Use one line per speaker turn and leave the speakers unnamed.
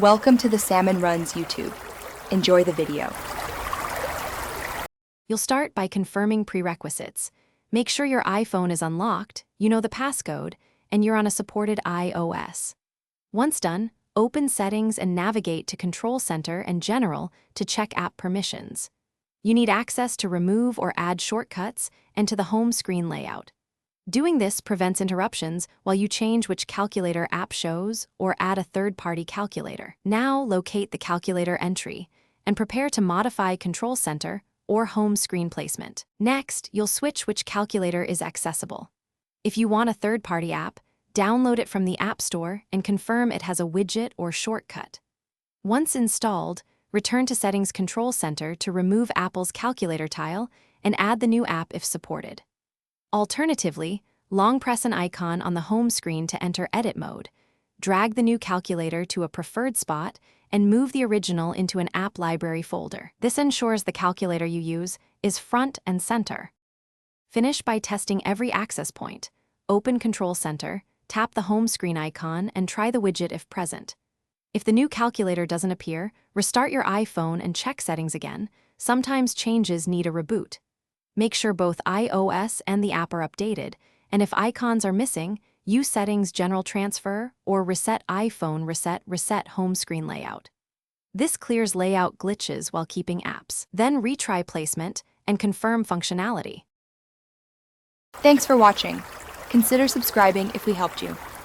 Welcome to the Salmon Runs YouTube. Enjoy the video.
You'll start by confirming prerequisites. Make sure your iPhone is unlocked, you know the passcode, and you're on a supported iOS. Once done, open Settings and navigate to Control Center and General to check app permissions. You need access to remove or add shortcuts and to the home screen layout. Doing this prevents interruptions while you change which calculator app shows or add a third-party calculator. Now locate the calculator entry and prepare to modify Control Center or home screen placement. Next, you'll switch which calculator is accessible. If you want a third-party app, download it from the App Store and confirm it has a widget or shortcut. Once installed, return to Settings Control Center to remove Apple's calculator tile and add the new app if supported. Alternatively, long press an icon on the home screen to enter edit mode. Drag the new calculator to a preferred spot and move the original into an app library folder. This ensures the calculator you use is front and center. Finish by testing every access point. Open Control Center, tap the home screen icon, and try the widget if present. If the new calculator doesn't appear, restart your iPhone and check settings again. Sometimes changes need a reboot. Make sure both iOS and the app are updated, and if icons are missing, use Settings General Transfer or Reset iPhone Reset Home Screen Layout. This clears layout glitches while keeping apps. Then retry placement and confirm functionality.
Thanks for watching. Consider subscribing if we helped you.